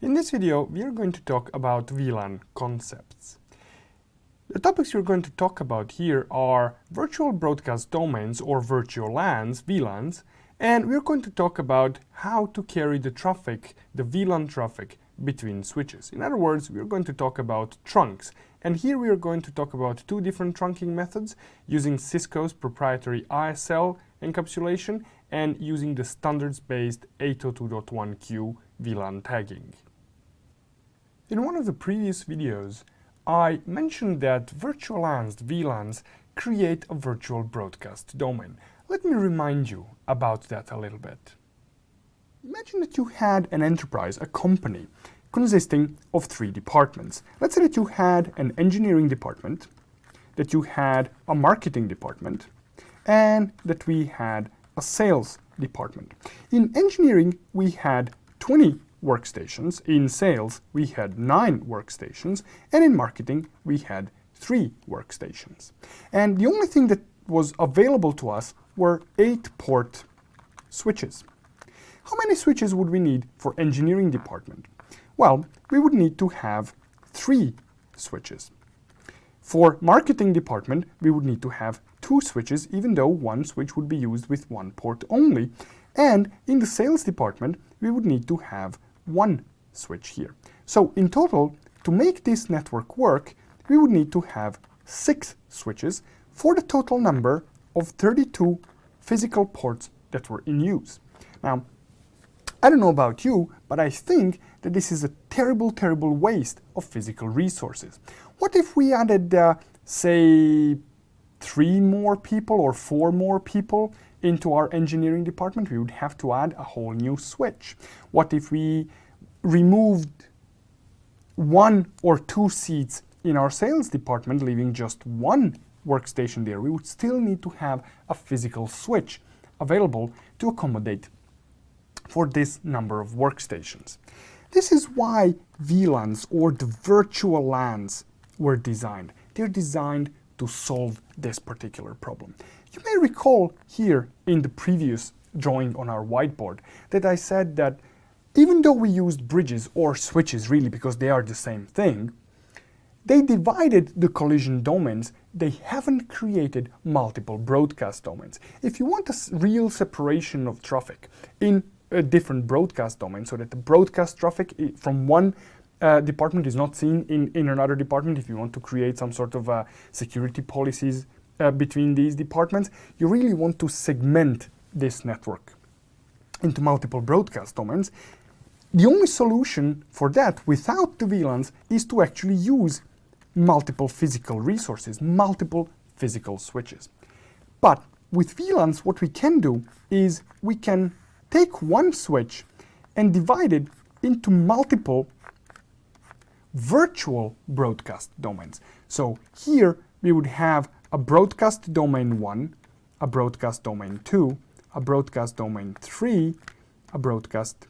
In this video, we are going to talk about VLAN concepts. The topics we're going to talk about here are virtual broadcast domains or virtual LANs, VLANs, and we're going to talk about how to carry the traffic, the VLAN traffic, between switches. In other words, we're going to talk about trunks. And here we are going to talk about two different trunking methods using Cisco's proprietary ISL encapsulation and using the standards-based 802.1q VLAN tagging. In one of the previous videos, I mentioned that virtual LANs, VLANs, create a virtual broadcast domain. Let me remind you about that a little bit. Imagine that you had an enterprise, a company, consisting of three departments. Let's say that you had an engineering department, that you had a marketing department, and that we had a sales department. In engineering, we had 20 workstations. In sales, we had 9 workstations. And in marketing, we had 3 workstations. And the only thing that was available to us were 8-port switches. How many switches would we need for engineering department? Well, we would need to have 3 switches. For marketing department, we would need to have 2 switches, even though one switch would be used with 1 port only. And in the sales department, we would need to have 1 switch here. So in total, to make this network work, we would need to have 6 switches for the total number of 32 physical ports that were in use. Now, I don't know about you, but I think that this is a terrible, terrible waste of physical resources. What if we added, say, 3 more people or 4 more people into our engineering department? We would have to add a whole new switch. What if we removed 1 or 2 seats in our sales department, leaving just 1 workstation there? We would still need to have a physical switch available to accommodate for this number of workstations. This is why VLANs, or the virtual LANs, were designed. They're designed to solve this particular problem. You may recall here in the previous drawing on our whiteboard that I said that even though we used bridges or switches, really, because they are the same thing, they divided the collision domains. They haven't created multiple broadcast domains. If you want a real separation of traffic in a different broadcast domain, so that the broadcast traffic from one department is not seen in another department, if you want to create some sort of security policies between these departments, you really want to segment this network into multiple broadcast domains. The only solution for that without the VLANs is to actually use multiple physical resources, multiple physical switches. But with VLANs, what we can do is we can take one switch and divide it into multiple virtual broadcast domains. So here we would have a broadcast domain 1, a broadcast domain 2, a broadcast domain 3, a broadcast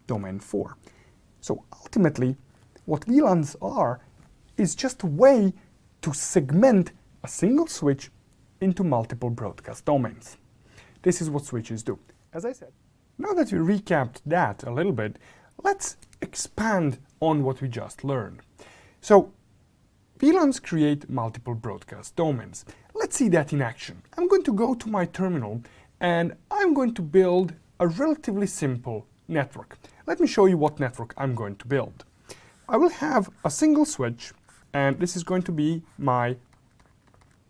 domain 4. So ultimately, what VLANs are is just a way to segment a single switch into multiple broadcast domains. This is what switches do. As I said, now that we recapped that a little bit, let's expand on what we just learned. So, VLANs create multiple broadcast domains. Let's see that in action. I'm going to go to my terminal and I'm going to build a relatively simple network. Let me show you what network I'm going to build. I will have a single switch, and this is going to be my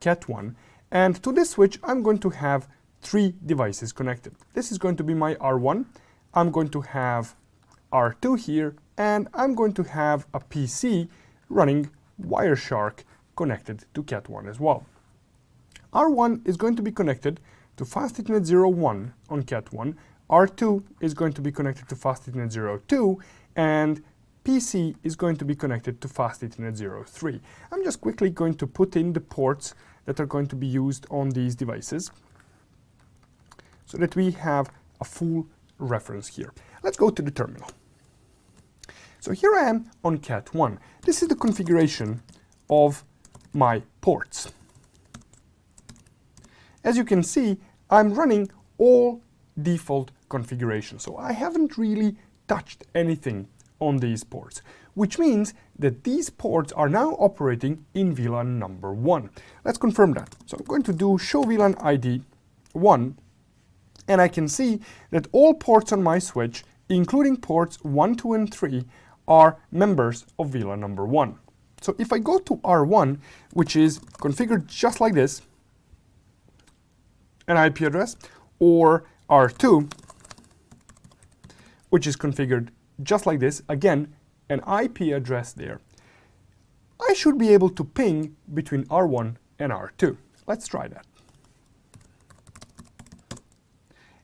Cat1, and to this switch I'm going to have 3 devices connected. This is going to be my R1, I'm going to have R2 here, and I'm going to have a PC running Wireshark connected to Cat1 as well. R1 is going to be connected to Fast Ethernet 01 on Cat1, R2 is going to be connected to Fast Ethernet 02, and PC is going to be connected to Fast Ethernet 03. I'm just quickly going to put in the ports that are going to be used on these devices so that we have a full reference here. Let's go to the terminal. So here I am on Cat1. This is the configuration of my ports. As you can see, I'm running all default configuration. So I haven't really touched anything on these ports, which means that these ports are now operating in VLAN number 1. Let's confirm that. So I'm going to do show VLAN ID 1, and I can see that all ports on my switch, including ports 1, 2, and 3, are members of VLAN number 1. So if I go to R1, which is configured just like this, an IP address, or R2, which is configured just like this, again, an IP address there, I should be able to ping between R1 and R2. Let's try that.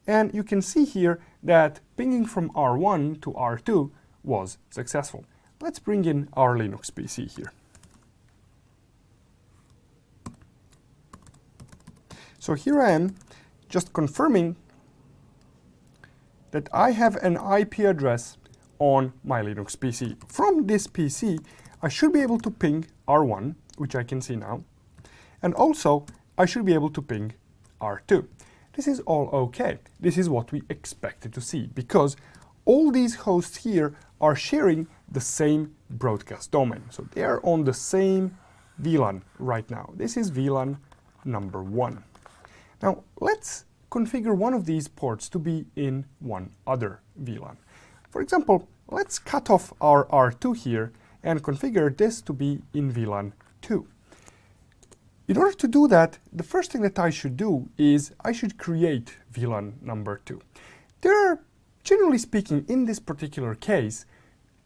And you can see here that pinging from R1 to R2 was successful. Let's bring in our Linux PC here. So here I am, just confirming that I have an IP address on my Linux PC. From this PC, I should be able to ping R1, which I can see now, and also I should be able to ping R2. This is all okay. This is what we expected to see, because all these hosts here are sharing the same broadcast domain. So they are on the same VLAN right now. This is VLAN number 1. Now let's configure one of these ports to be in one other VLAN. For example, let's cut off our R2 here and configure this to be in VLAN 2. In order to do that, the first thing that I should do is I should create VLAN number 2. There are, generally speaking, in this particular case,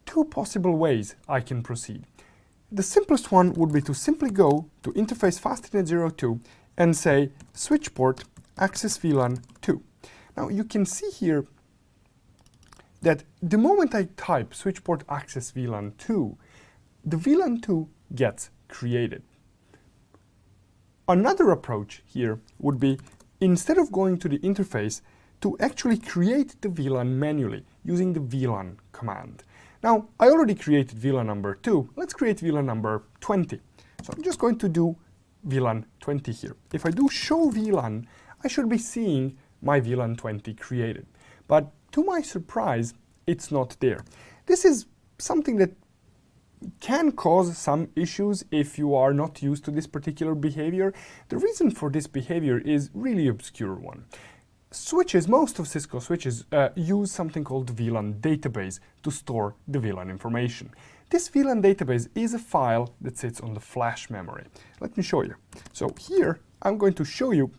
two possible ways I can proceed. The simplest one would be to simply go to interface fastnet02 and say switch port access VLAN 2. Now you can see here that the moment I type switch port access VLAN 2, the VLAN 2 gets created. Another approach here would be, instead of going to the interface, to actually create the VLAN manually using the VLAN command. Now, I already created VLAN number 2. Let's create VLAN number 20. So I'm just going to do VLAN 20 here. If I do show VLAN, I should be seeing my VLAN 20 created. But to my surprise, it's not there. This is something that can cause some issues if you are not used to this particular behavior. The reason for this behavior is really obscure one. Switches, most of Cisco switches, use something called VLAN database to store the VLAN information. This VLAN database is a file that sits on the flash memory. Let me show you. So here, I'm going to show you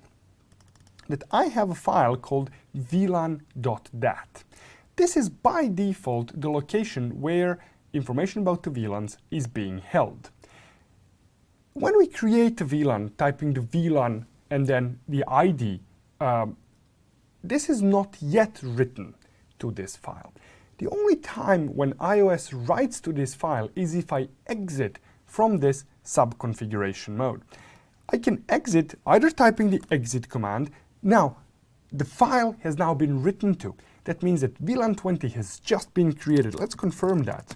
that I have a file called VLAN.dat. This is by default the location where information about the VLANs is being held. When we create a VLAN, typing the VLAN and then the ID, this is not yet written to this file. The only time when iOS writes to this file is if I exit from this sub-configuration mode. I can exit either typing the exit command. Now, the file has now been written to. That means that VLAN 20 has just been created. Let's confirm that.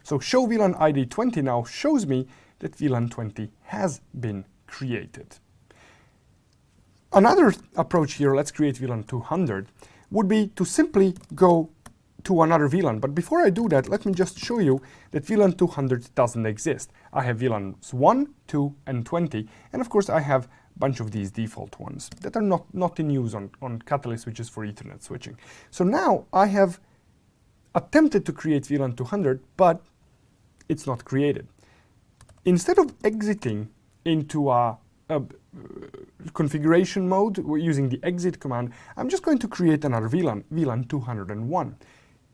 So show VLAN ID 20 now shows me that VLAN 20 has been created. Another approach here, let's create VLAN 200, would be to simply go to another VLAN. But before I do that, let me just show you that VLAN 200 doesn't exist. I have VLANs 1, 2, and 20, and of course I have a bunch of these default ones that are not in use on Catalyst switches for Ethernet switching. So now I have attempted to create VLAN 200, but it's not created. Instead of exiting into a configuration mode using the exit command, I'm just going to create another VLAN, VLAN 201.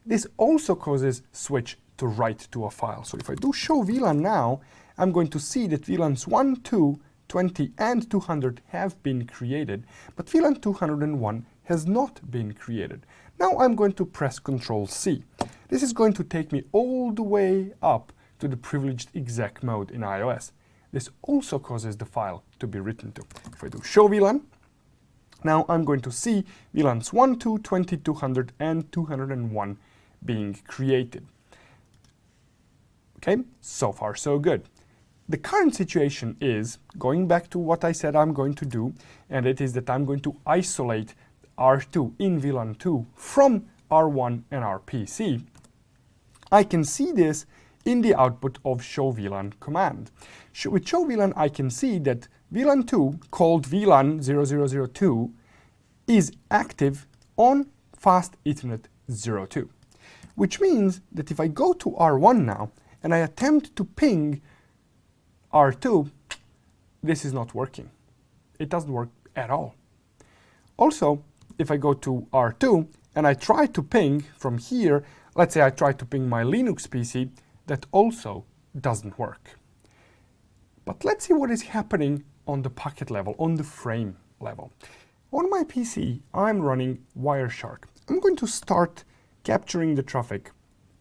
This also causes switch to write to a file. So if I do show VLAN now, I'm going to see that VLANs 1, 2, 20, and 200 have been created, but VLAN 201 has not been created. Now I'm going to press Ctrl C. This is going to take me all the way up to the privileged exec mode in iOS. This also causes the file to be written to. If I do show VLAN, now I'm going to see VLANs 1, 2, 20, 200, and 201 being created. Okay, so far so good. The current situation is, going back to what I said I'm going to do, and it is that I'm going to isolate R2 in VLAN 2 from R1 and our PC, I can see this in the output of show VLAN command. With show VLAN, I can see that VLAN 2, called VLAN 0002, is active on fast Ethernet 02. Which means that if I go to R1 now and I attempt to ping R2, this is not working. It doesn't work at all. Also, if I go to R2 and I try to ping from here, let's say I try to ping my Linux PC, that also doesn't work. But let's see what is happening on the packet level, on the frame level. On my PC, I'm running Wireshark. I'm going to start capturing the traffic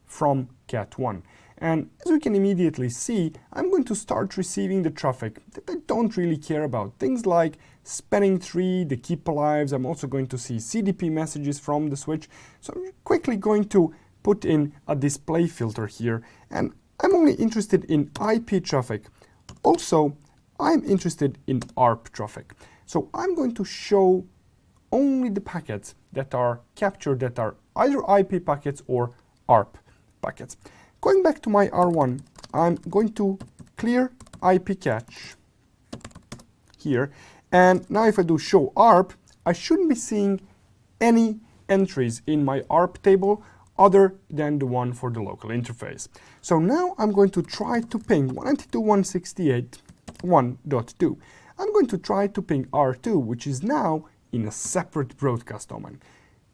from Cat1. And as we can immediately see, I'm going to start receiving the traffic that I don't really care about. Things like spanning tree, the keep alives. I'm also going to see CDP messages from the switch. So I'm quickly going to put in a display filter here. And I'm only interested in IP traffic. Also, I'm interested in ARP traffic. So I'm going to show only the packets that are captured that are either IP packets or ARP packets. Going back to my R1, I'm going to clear IP cache here. And now if I do show ARP, I shouldn't be seeing any entries in my ARP table other than the one for the local interface. So now I'm going to try to ping 192.168.1.2. I'm going to try to ping R2, which is now in a separate broadcast domain.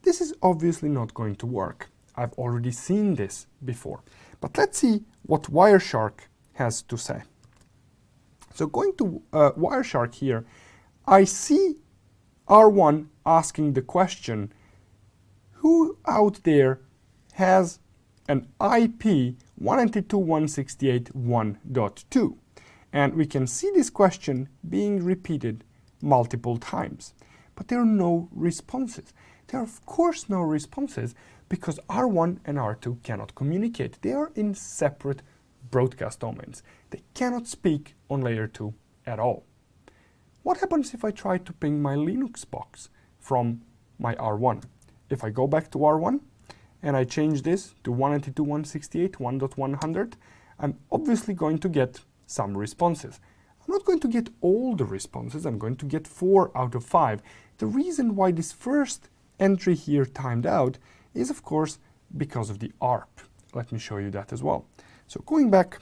This is obviously not going to work. I've already seen this before. But let's see what Wireshark has to say. So going to Wireshark here, I see R1 asking the question, who out there has an IP 192.168.1.2? And we can see this question being repeated multiple times. But there are no responses. There are of course no responses because R1 and R2 cannot communicate. They are in separate broadcast domains. They cannot speak on layer 2 at all. What happens if I try to ping my Linux box from my R1? If I go back to R1 and I change this to 192.168.1.100, I'm obviously going to get some responses. I'm not going to get all the responses. I'm going to get 4 out of 5. The reason why this first entry here timed out is of course because of the ARP. Let me show you that as well. So going back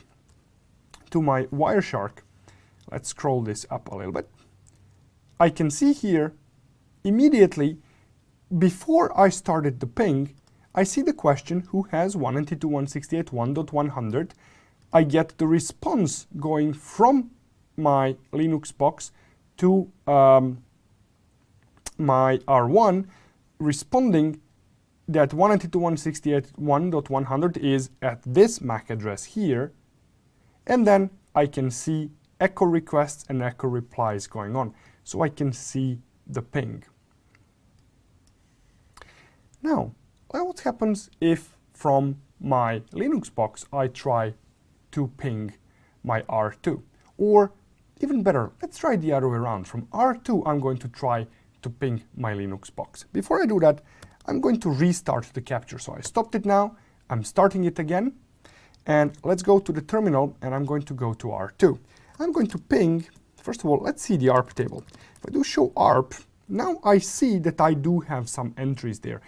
to my Wireshark, let's scroll this up a little bit. I can see here immediately before I started the ping, I see the question who has 192.168.1.100. I get the response going from my Linux box to my R1 responding that 192.168.1.100 is at this MAC address here, and then I can see echo requests and echo replies going on, so I can see the ping. Now, what happens if from my Linux box I try to ping my R2? Or even better, let's try the other way around. From R2 I'm going to try to ping my Linux box. Before I do that, I'm going to restart the capture. So I stopped it now, I'm starting it again, and let's go to the terminal and I'm going to go to R2. I'm going to ping, first of all, let's see the ARP table. If I do show ARP, now I see that I do have some entries there.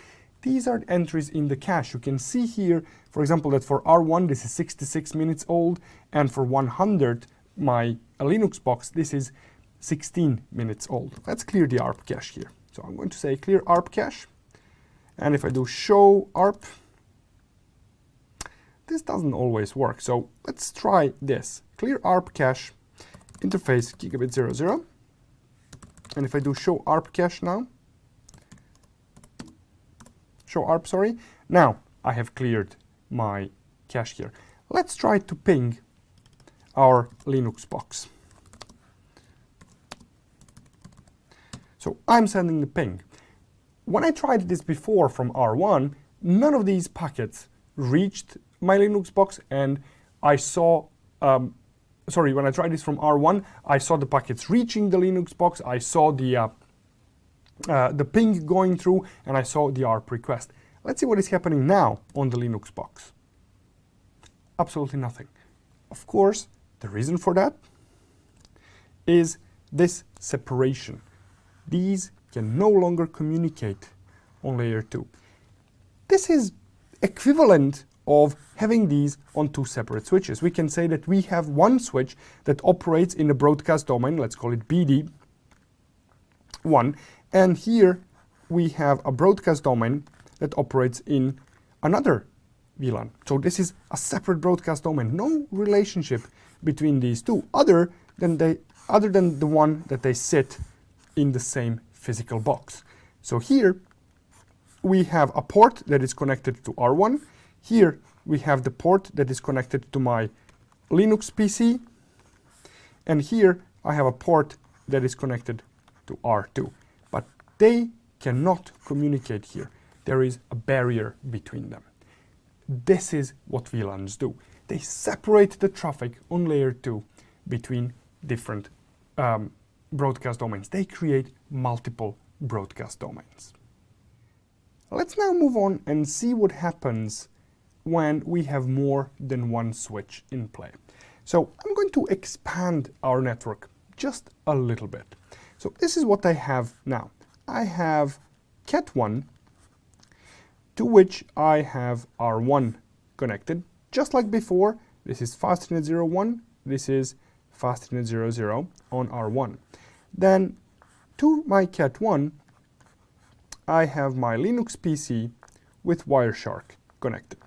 These are entries in the cache. You can see here, for example, that for R1 this is 66 minutes old, and for 100, my Linux box, this is 16 minutes old. Let's clear the ARP cache here. So I'm going to say clear ARP cache. And if I do show ARP, this doesn't always work. So let's try this. Clear ARP cache, interface gigabit 00. And if I do show ARP cache now, show ARP, sorry. Now I have cleared my cache here. Let's try to ping our Linux box. So I'm sending the ping. When I tried this before from R1, none of these packets reached my Linux box, and I saw, when I tried this from R1, I saw the packets reaching the Linux box, I saw the ping going through, and I saw the ARP request. Let's see what is happening now on the Linux box. Absolutely nothing. Of course, the reason for that is this separation. These can no longer communicate on layer 2. This is equivalent of having these on two separate switches. We can say that we have one switch that operates in the broadcast domain, let's call it BD1, and here we have a broadcast domain that operates in another VLAN. So this is a separate broadcast domain, no relationship between these two other than the one that they sit in the same physical box. So here we have a port that is connected to R1. Here we have the port that is connected to my Linux PC. And here I have a port that is connected to R2. But they cannot communicate here. There is a barrier between them. This is what VLANs do. They separate the traffic on layer 2 between different broadcast domains. They create multiple broadcast domains. Let's now move on and see what happens when we have more than one switch in play. So I'm going to expand our network just a little bit. So this is what I have now. I have Cat1 to which I have R1 connected, just like before. This is FastNet 01, this is FastNet 00 on R1. Then to my Cat1, I have my Linux PC with Wireshark connected.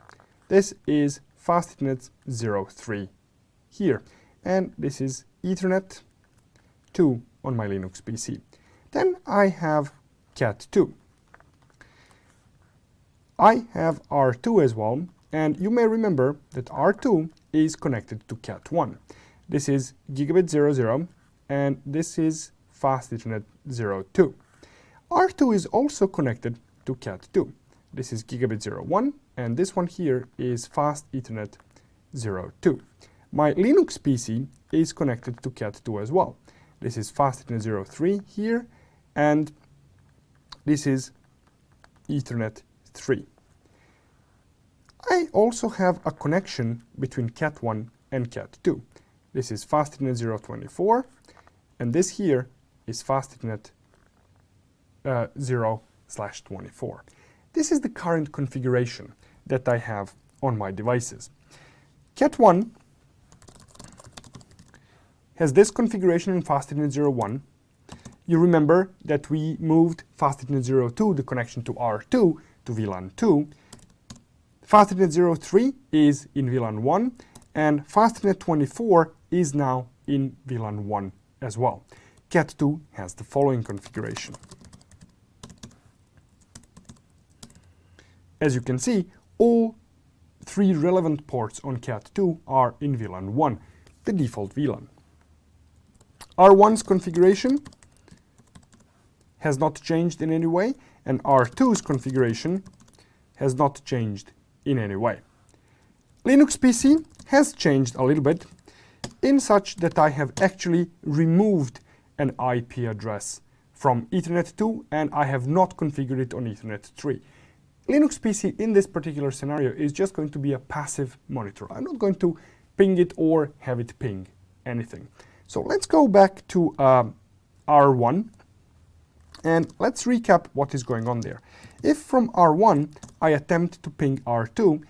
This is FastNet 03 here, and this is Ethernet 2 on my Linux PC. Then I have Cat2. I have R2 as well, and you may remember that R2 is connected to Cat1. This is Gigabit 00, and this is Fast Ethernet 02. R2 is also connected to Cat2. This is Gigabit 01, and this one here is Fast Ethernet 02. My Linux PC is connected to Cat2 as well. This is Fast Ethernet 03 here, and this is Ethernet 3. I also have a connection between Cat1 and Cat2. This is Fast Ethernet 024, and this here is Fast Ethernet 0/24. This is the current configuration that I have on my devices. Cat1 has this configuration in Fast Ethernet 01. You remember that we moved Fast Ethernet 02, the connection to R2, to VLAN 2. Fast Ethernet 03 is in VLAN 1, and Fast Ethernet 24 is now in VLAN 1 as well. Cat2 has the following configuration. As you can see, all three relevant ports on Cat2 are in VLAN 1, the default VLAN. R1's configuration has not changed in any way, and R2's configuration has not changed in any way. Linux PC has changed a little bit, in such that I have actually removed an IP address from Ethernet 2, and I have not configured it on Ethernet 3. Linux PC in this particular scenario is just going to be a passive monitor. I'm not going to ping it or have it ping anything. So let's go back to R1 and let's recap what is going on there. If from R1 I attempt to ping R2,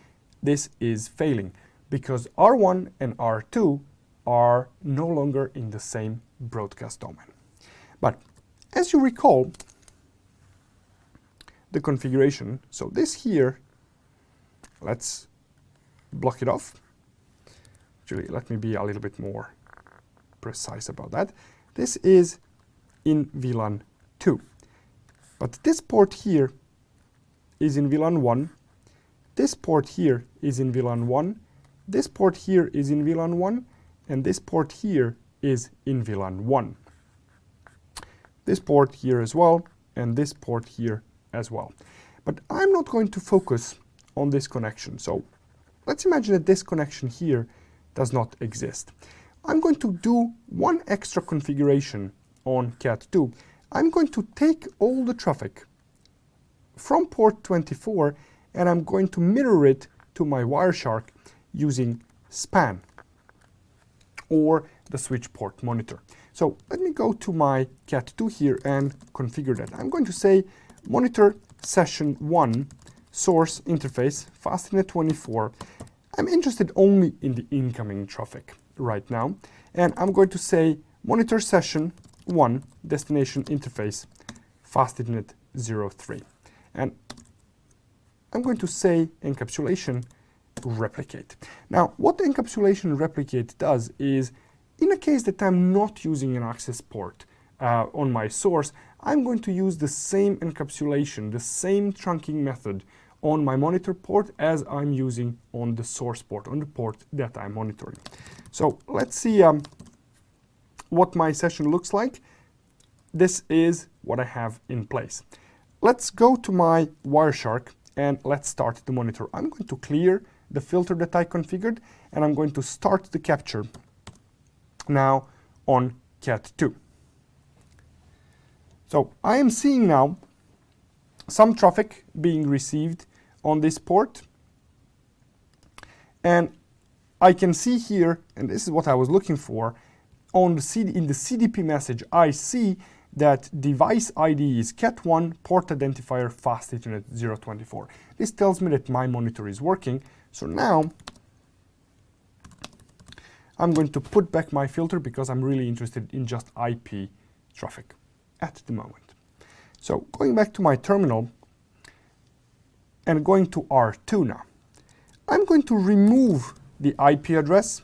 this is failing because R1 and R2 are no longer in the same broadcast domain. But as you recall, the configuration, so this here, let's block it off. Actually, let me be a little bit more precise about that. This is in VLAN 2. But this port here is in VLAN 1. This port here is in VLAN 1. This port here is in VLAN 1. And this port here is in VLAN 1. This port here as well, and this port here as well. But I'm not going to focus on this connection. So let's imagine that this connection here does not exist. I'm going to do one extra configuration on Cat2. I'm going to take all the traffic from port 24 and I'm going to mirror it to my Wireshark using span or the switch port monitor. So let me go to my Cat2 here and configure that. I'm going to say monitor session 1 source interface fastnet 24. I'm interested only in the incoming traffic right now, and I'm going to say monitor session 1 destination interface fastnet 03, and I'm going to say encapsulation replicate. Now, what encapsulation replicate does is, in a case that I'm not using an access port on my source, I'm going to use the same encapsulation, the same trunking method on my monitor port as I'm using on the source port, on the port that I'm monitoring. So let's see what my session looks like. This is what I have in place. Let's go to my Wireshark and let's start the monitor. I'm going to clear the filter that I configured, and I'm going to start the capture now on Cat2. So I am seeing now some traffic being received on this port, and I can see here, and this is what I was looking for, on the in the CDP message I see that device ID is Cat1 port identifier fast Ethernet 024. This tells me that my monitor is working. So now I'm going to put back my filter because I'm really interested in just IP traffic at the moment. So going back to my terminal and going to R2 now, I'm going to remove the IP address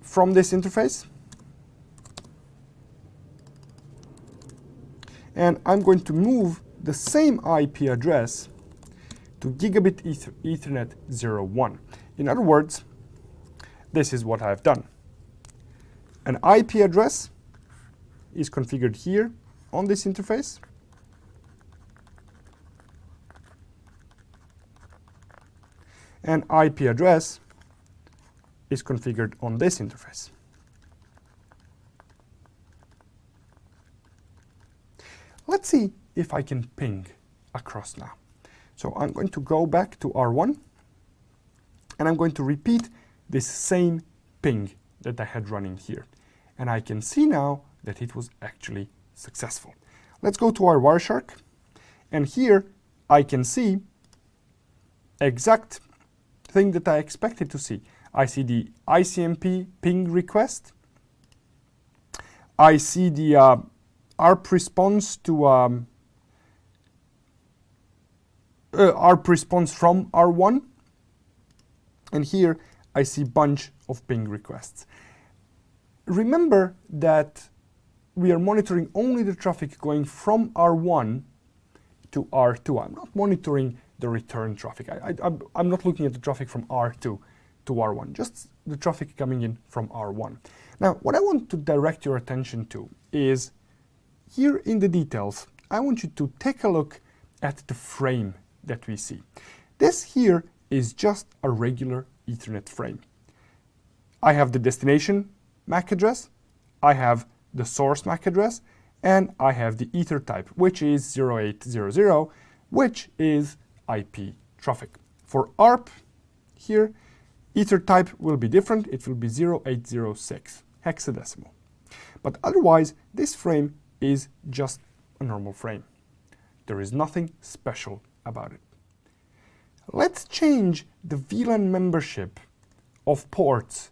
from this interface, and I'm going to move the same IP address to gigabit Ethernet 01. In other words, this is what I've done. An IP address is configured here on this interface. And IP address is configured on this interface. Let's see if I can ping across now. So I'm going to go back to R1, and I'm going to repeat this same ping that I had running here. And I can see now that it was actually successful. Let's go to our Wireshark, and here I can see exact thing that I expected to see. I see the ICMP ping request. I see the ARP response to ARP response from R1, and here I see bunch of ping requests. Remember that we are monitoring only the traffic going from R1 to R2. I'm not monitoring the return traffic. I'm not looking at the traffic from R2 to R1, just the traffic coming in from R1. Now, what I want to direct your attention to is here in the details. I want you to take a look at the frame that we see. This here is just a regular Ethernet frame. I have the destination MAC address, I have the source MAC address, and I have the ether type, which is 0800, which is IP traffic. For ARP here, ether type will be different. It will be 0806 hexadecimal. But otherwise, this frame is just a normal frame. There is nothing special about it. Let's change the VLAN membership of ports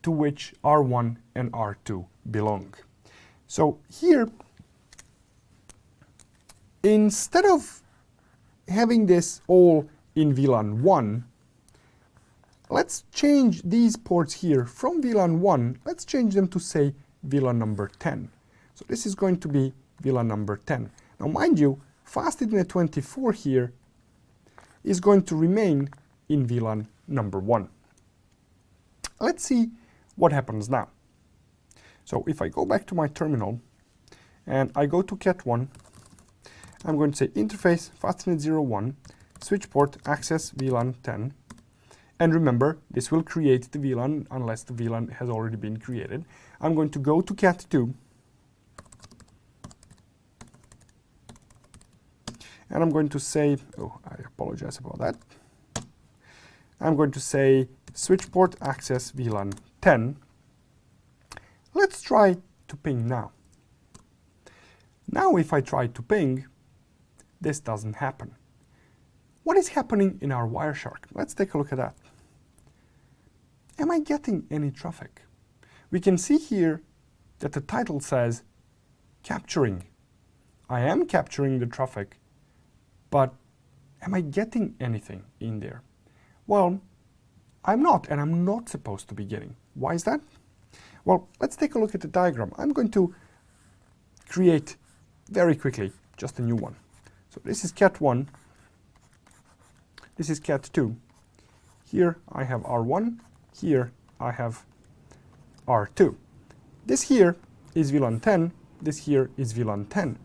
to which R1 and R2 belong. So here, instead of having this all in VLAN 1, let's change these ports here from VLAN 1, let's change them to say VLAN number 10. So this is going to be VLAN number 10. Now mind you, fast Ethernet 24 here is going to remain in VLAN number 1. Let's see what happens now. So if I go back to my terminal and I go to Cat1, I'm going to say interface fastnet 01, switch port access VLAN 10. And remember, this will create the VLAN unless the VLAN has already been created. I'm going to go to Cat2. and I'm going to say, oh, I apologize about that. I'm going to say switch port access VLAN 10. Let's try to ping now. Now if I try to ping, this doesn't happen. What is happening in our Wireshark? Let's take a look at that. Am I getting any traffic? We can see here that the title says capturing. I am capturing the traffic, but am I getting anything in there? Well, I'm not, and I'm not supposed to be getting. Why is that? Well, let's take a look at the diagram. I'm going to create very quickly just a new one. So this is cat1, this is cat2. Here I have R1, here I have R2. This here is VLAN 10, this here is VLAN 10.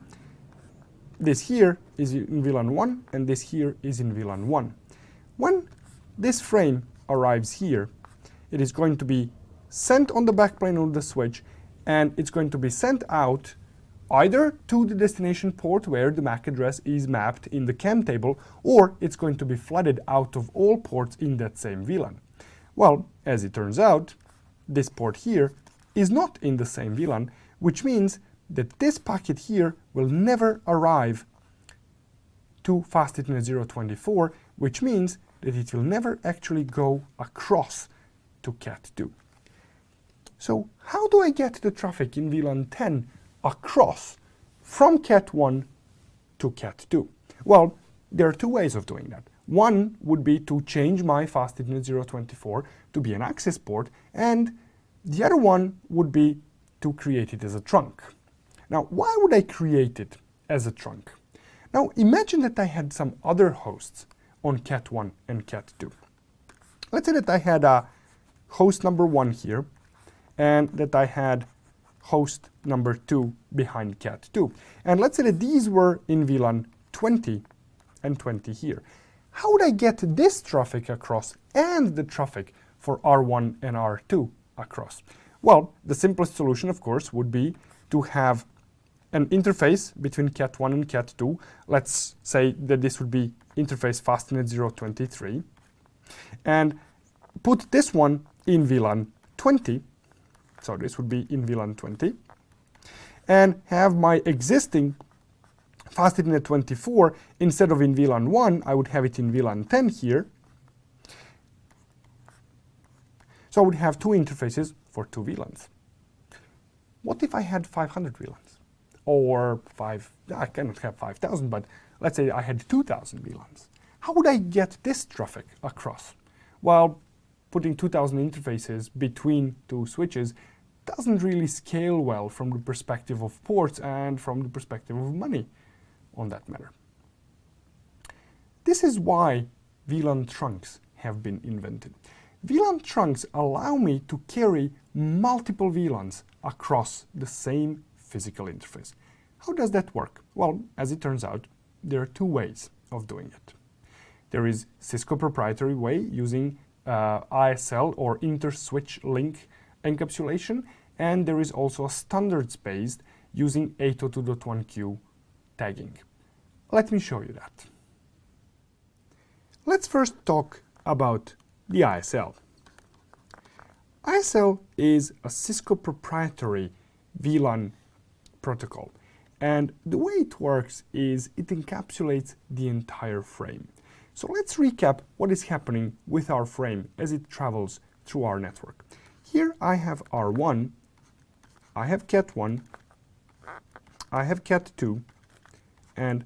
This here is in VLAN 1, and this here is in VLAN 1. When this frame arrives here, it is going to be sent on the backplane of the switch, and it's going to be sent out either to the destination port where the MAC address is mapped in the CAM table, or it's going to be flooded out of all ports in that same VLAN. Well, as it turns out, this port here is not in the same VLAN, which means that this packet here will never arrive to fast Ethernet 024, which means that it will never actually go across to cat2. So how do I get the traffic in VLAN 10 across from cat1 to cat2? Well, there are two ways of doing that. One would be to change my fast Ethernet 024 to be an access port, and the other one would be to create it as a trunk. Now, why would I create it as a trunk? Now, imagine that I had some other hosts on cat1 and cat2. Let's say that I had a host number 1 here, and that I had host number 2 behind cat2. And let's say that these were in VLAN 20 and 20 here. How would I get this traffic across and the traffic for R1 and R2 across? Well, the simplest solution, of course, would be to have an interface between cat1 and cat2. Let's say that this would be interface fastnet 023, and put this one in VLAN 20. So this would be in VLAN 20, and have my existing fast Ethernet 24, instead of in VLAN 1, I would have it in VLAN 10 here. So I would have two interfaces for two VLANs. What if I had 500 VLANs? Or I cannot have 5,000, but let's say I had 2,000 VLANs. How would I get this traffic across? Well, putting 2,000 interfaces between two switches doesn't really scale well from the perspective of ports and from the perspective of money on that matter. This is why VLAN trunks have been invented. VLAN trunks allow me to carry multiple VLANs across the same physical interface. How does that work? Well, as it turns out, there are two ways of doing it. There is Cisco proprietary way using ISL or inter-switch link encapsulation, and there is also a standards-based using 802.1q tagging. Let me show you that. Let's first talk about the ISL. ISL is a Cisco proprietary VLAN protocol, and the way it works is it encapsulates the entire frame. So let's recap what is happening with our frame as it travels through our network. Here I have R1, I have cat1, I have cat2, and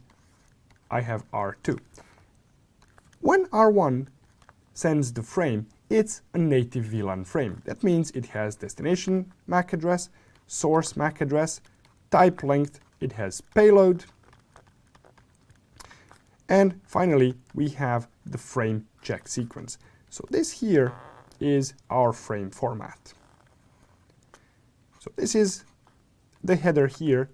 I have R2. When R1 sends the frame, it's a native VLAN frame. That means it has destination MAC address, source MAC address, type length, it has payload, and finally we have the frame check sequence. So this here is our frame format. So this is the header here.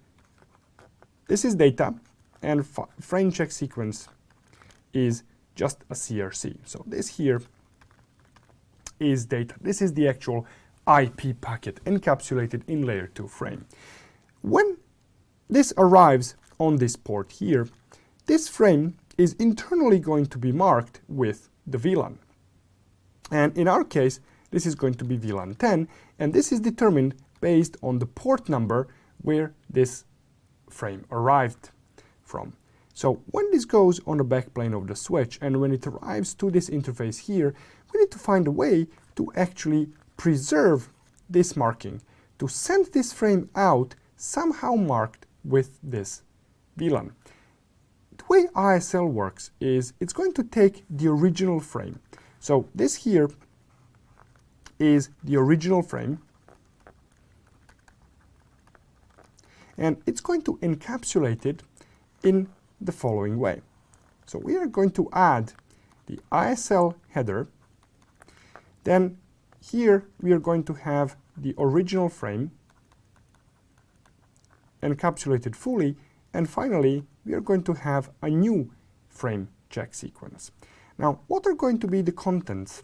This is data, and frame check sequence is just a CRC. So this here is data. This is the actual IP packet encapsulated in layer 2 frame. When this arrives on this port here, this frame is internally going to be marked with the VLAN. And in our case, this is going to be VLAN 10, and this is determined based on the port number where this frame arrived from. So when this goes on the backplane of the switch and when it arrives to this interface here, we need to find a way to actually preserve this marking, to send this frame out somehow marked with this VLAN. The way ISL works is it's going to take the original frame. So this here is the original frame, and it's going to encapsulate it in the following way. So we are going to add the ISL header, then here we are going to have the original frame encapsulated fully, and finally we are going to have a new frame check sequence. Now, what are going to be the contents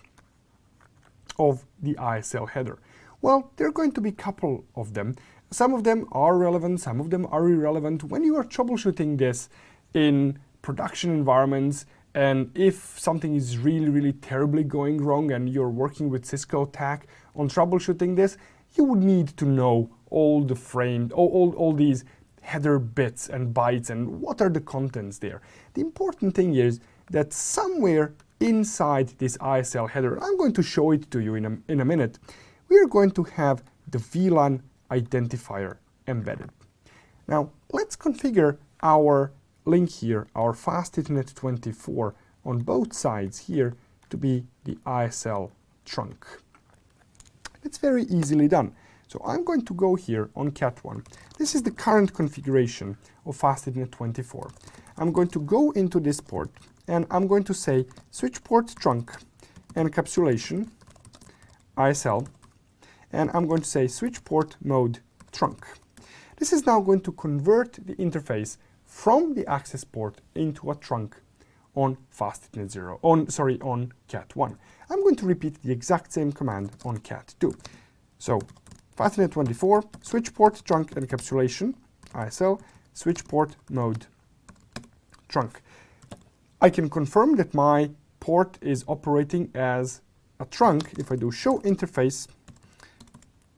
of the ISL header? Well, there are going to be a couple of them. Some of them are relevant, some of them are irrelevant. When you are troubleshooting this in production environments, and if something is really terribly going wrong and you're working with Cisco TAC on troubleshooting this, you would need to know all the frame, all these header bits and bytes and what are the contents there. The important thing is that somewhere inside this ISL header, I'm going to show it to you in a minute, we are going to have the VLAN identifier embedded. Now, let's configure our link here, our Fast Ethernet 24 on both sides here to be the ISL trunk. It's very easily done. So I'm going to go here on Cat1. This is the current configuration of Fast Ethernet 24. I'm going to go into this port and I'm going to say switch port trunk encapsulation ISL, and I'm going to say switch port mode trunk. This is now going to convert the interface from the access port into a trunk on Fast Ethernet on Cat1. I'm going to repeat the exact same command on Cat2. So Fast Ethernet 24, switch port trunk encapsulation, ISL, switch port mode trunk. I can confirm that my port is operating as a trunk if I do show interface,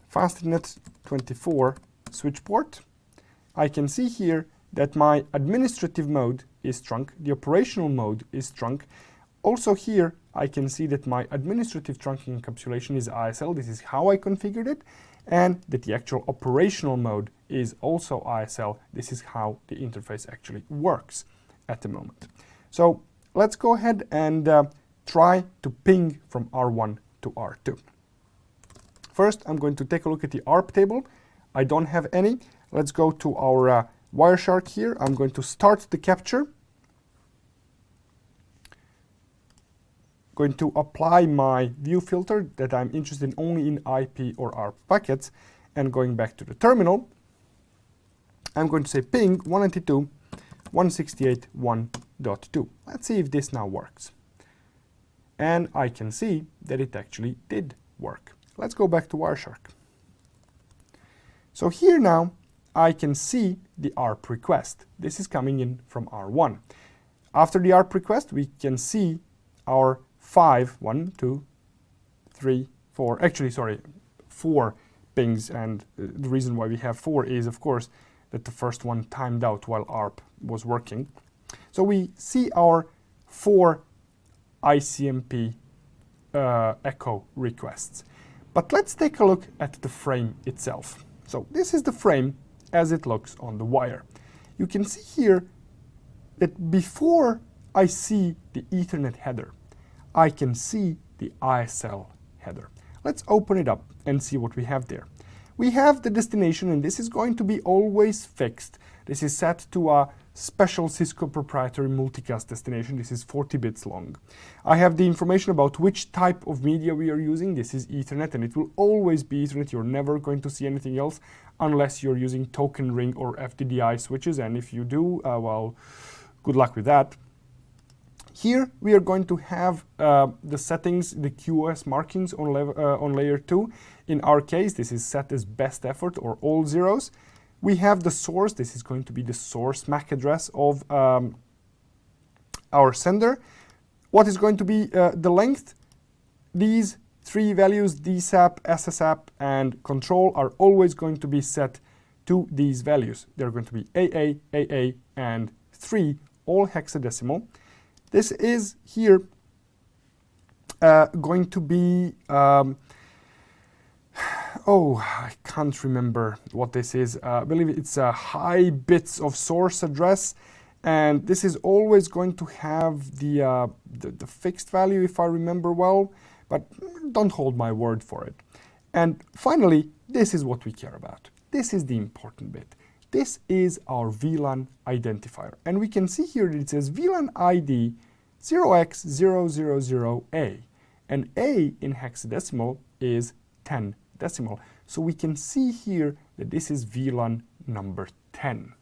Fast Ethernet 24, switch port. I can see here that my administrative mode is trunk, the operational mode is trunk. Also here, I can see that my administrative trunking encapsulation is ISL, this is how I configured it, and that the actual operational mode is also ISL, this is how the interface actually works at the moment. So let's go ahead and try to ping from R1 to R2. First, I'm going to take a look at the ARP table. I don't have any. Let's go to our Wireshark here. I'm going to start the capture. Going to apply my view filter that I'm interested in only in IP or ARP packets, and going back to the terminal, I'm going to say ping 192.168.1.2. Let's see if this now works. And I can see that it actually did work. Let's go back to Wireshark. So here now I can see the ARP request. This is coming in from R1. After the ARP request, we can see our 4 pings, and the reason why we have 4 is, of course, that the first one timed out while ARP was working. So we see our 4 ICMP echo requests. But let's take a look at the frame itself. So this is the frame as it looks on the wire. You can see here that before I see the Ethernet header, I can see the ISL header. Let's open it up and see what we have there. We have the destination, and this is going to be always fixed. This is set to a special Cisco proprietary multicast destination. This is 40 bits long. I have the information about which type of media we are using. This is Ethernet, and it will always be Ethernet. You're never going to see anything else unless you're using token ring or FDDI switches, and if you do, well, good luck with that. Here we are going to have the settings, the QoS markings on layer 2. In our case, this is set as best effort or all zeros. We have the source. This is going to be the source MAC address of our sender. What is going to be the length? These three values, DSAP, SSAP, and control, are always going to be set to these values. They're going to be AA, AA, and 3, all hexadecimal. This is here going to be, oh, I can't remember what this is. I believe it's high bits of source address, and this is always going to have the fixed value, if I remember well, but don't hold my word for it. And finally, this is what we care about. This is the important bit. This is our VLAN identifier, and we can see here that it says VLAN ID 0x000A, and A in hexadecimal is 10 decimal. So we can see here that this is VLAN number 10.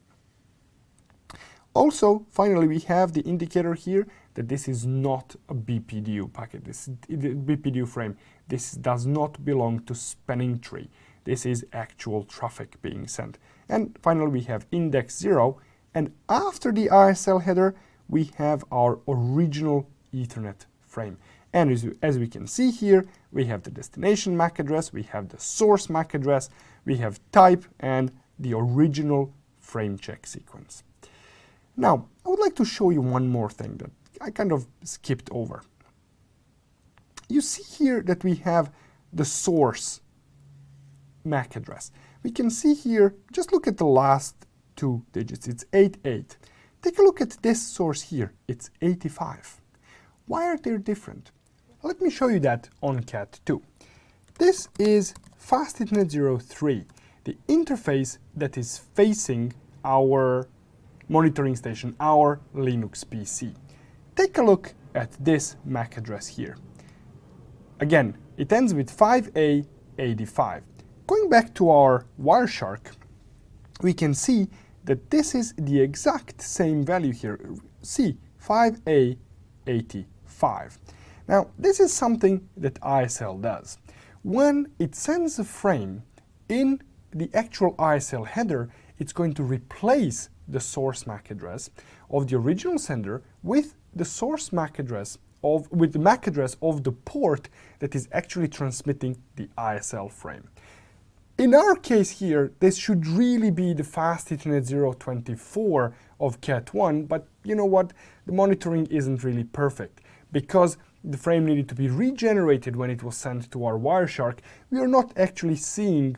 Also, finally, we have the indicator here that this is not a BPDU packet, this is BPDU frame. This does not belong to spanning tree. This is actual traffic being sent. And finally, we have index 0, and after the ISL header, we have our original Ethernet frame. And as we can see here, we have the destination MAC address, we have the source MAC address, we have type, and the original frame check sequence. Now, I would like to show you one more thing that I kind of skipped over. You see here that we have the source MAC address. We can see here, just look at the last two digits, it's 88. Take a look at this source here, it's 85. Why are they different? Let me show you that on Cat2. This is Fast Ethernet 03, the interface that is facing our monitoring station, our Linux PC. Take a look at this MAC address here. Again, it ends with 5A85. Going back to our Wireshark, we can see that this is the exact same value here. See, 5A85. Now, this is something that ISL does. When it sends a frame in the actual ISL header, it's going to replace the source MAC address of the original sender with the source MAC address with the MAC address of the port that is actually transmitting the ISL frame. In our case here, this should really be the Fast Ethernet 024 of Cat1, but you know what? The monitoring isn't really perfect. Because the frame needed to be regenerated when it was sent to our Wireshark, we are not actually seeing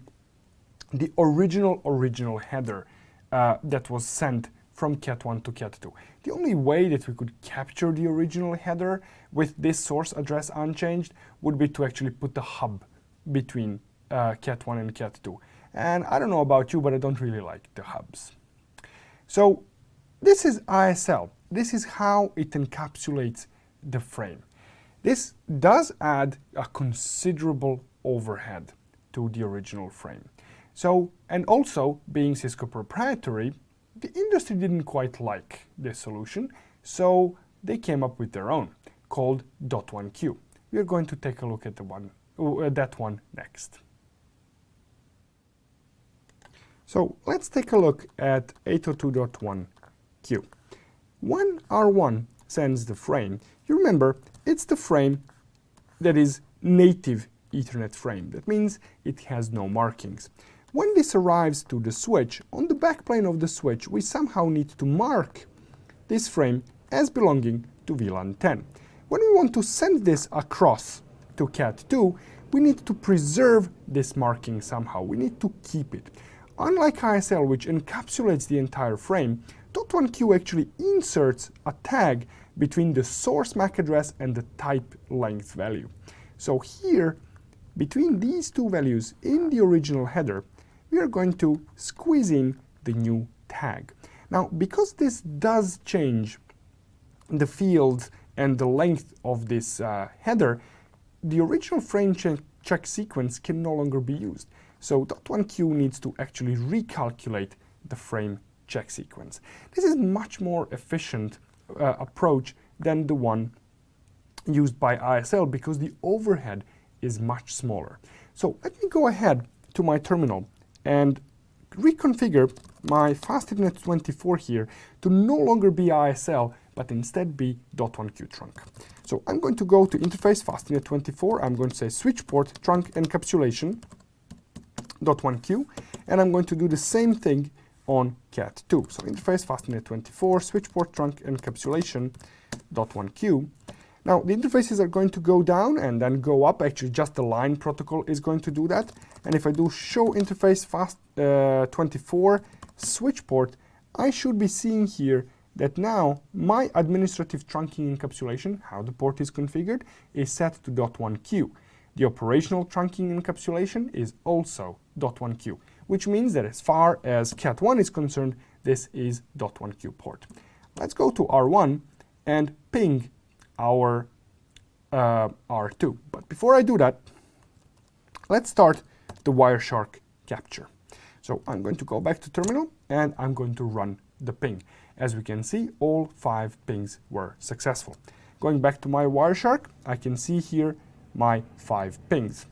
the original header that was sent from Cat1 to Cat2. The only way that we could capture the original header with this source address unchanged would be to actually put the hub between Cat1 and Cat2. And I don't know about you, but I don't really like the hubs. So this is ISL. This is how it encapsulates the frame. This does add a considerable overhead to the original frame. So, and also, being Cisco proprietary, the industry didn't quite like this solution, so they came up with their own, called .1Q. We are going to take a look at that one next. So let's take a look at 802.1Q. When R1 sends the frame, you remember it's the frame that is native Ethernet frame. That means it has no markings. When this arrives to the switch, on the backplane of the switch, we somehow need to mark this frame as belonging to VLAN 10. When we want to send this across to Cat2, we need to preserve this marking somehow. We need to keep it. Unlike ISL, which encapsulates the entire frame, .1Q actually inserts a tag between the source MAC address and the type length value. So here, between these two values in the original header, we are going to squeeze in the new tag. Now, because this does change the fields and the length of this header, the original frame check sequence can no longer be used. So .1Q needs to actually recalculate the frame check sequence. This is much more efficient approach than the one used by ISL because the overhead is much smaller. So let me go ahead to my terminal and reconfigure my Fast Ethernet 24 here to no longer be ISL, but instead be .1q trunk. So I'm going to go to interface fastnet 24. I'm going to say switch port trunk encapsulation .1q, and I'm going to do the same thing on cat2. So interface fastnet 24 switch port trunk encapsulation .1q. Now the interfaces are going to go down and then go up. Actually, just the line protocol is going to do that. And if I do show interface fast 24 switch port, I should be seeing here that now my administrative trunking encapsulation, how the port is configured, is set to .1q. The operational trunking encapsulation is also .1q, which means that as far as cat1 is concerned, this is .1q port. Let's go to R1 and ping our R2. But before I do that, let's start the Wireshark capture. So I'm going to go back to terminal and I'm going to run the ping. As we can see, all 5 pings were successful. Going back to my Wireshark, I can see here my 5 pings.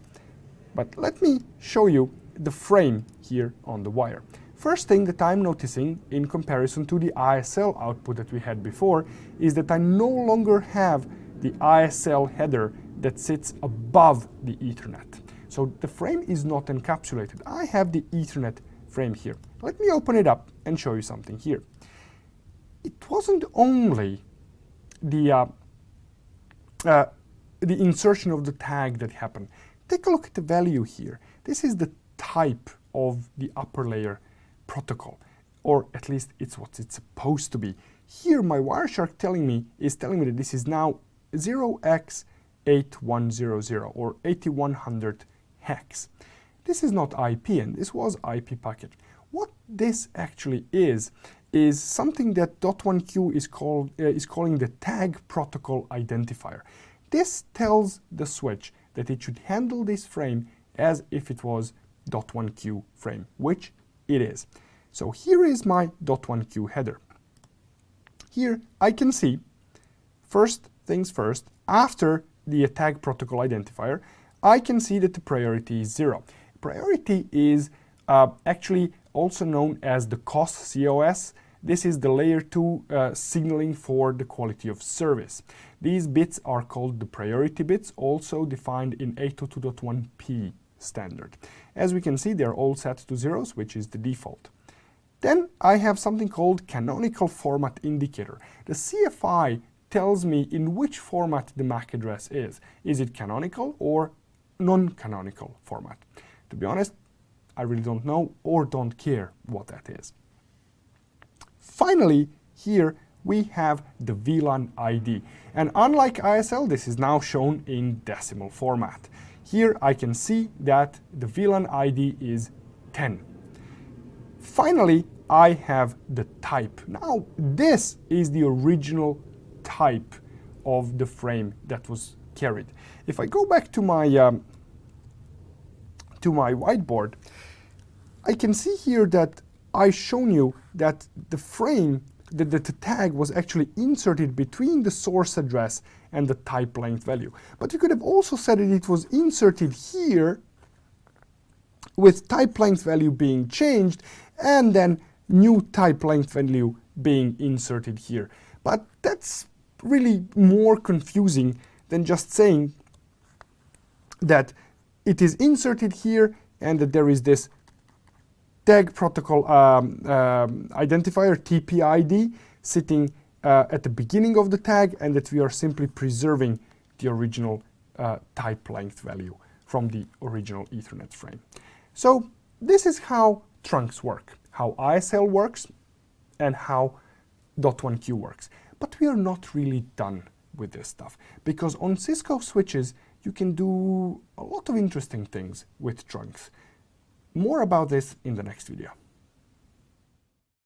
But let me show you the frame here on the wire. First thing that I'm noticing in comparison to the ISL output that we had before is that I no longer have the ISL header that sits above the Ethernet. So the frame is not encapsulated. I have the Ethernet frame here. Let me open it up and show you something here. It wasn't only the insertion of the tag that happened. Take a look at the value here. This is the type of the upper layer protocol, or at least it's what it's supposed to be. Here my Wireshark is telling me that this is now 0x8100 or 8100 hex. This is not IP, and this was IP packet. What this actually is something that .1q is calling the tag protocol identifier. This tells the switch that it should handle this frame as if it was .1q frame, which it is. So here is my .1q header. Here I can see, first things first, after the tag protocol identifier, I can see that the priority is 0. Priority is actually also known as the COS. This is the layer 2 signaling for the quality of service. These bits are called the priority bits, also defined in 802.1p standard. As we can see, they're all set to zeros, which is the default. Then I have something called canonical format indicator. The CFI tells me in which format the MAC address is. Is it canonical or non-canonical format? To be honest, I really don't know or don't care what that is. Finally, here we have the VLAN ID. And unlike ISL, this is now shown in decimal format. Here I can see that the VLAN ID is 10. Finally, I have the type. Now, this is the original type of the frame that was carried. If I go back to my whiteboard, I can see here that I've shown you that the frame, that the tag was actually inserted between the source address and the type length value. But you could have also said that it was inserted here with type length value being changed and then new type length value being inserted here. But that's really more confusing than just saying that it is inserted here and that there is this tag protocol identifier, TPID, sitting at the beginning of the tag, and that we are simply preserving the original type length value from the original Ethernet frame. So this is how trunks work, how ISL works, and how .1q works. But we are not really done with this stuff, because on Cisco switches, you can do a lot of interesting things with trunks. More about this in the next video.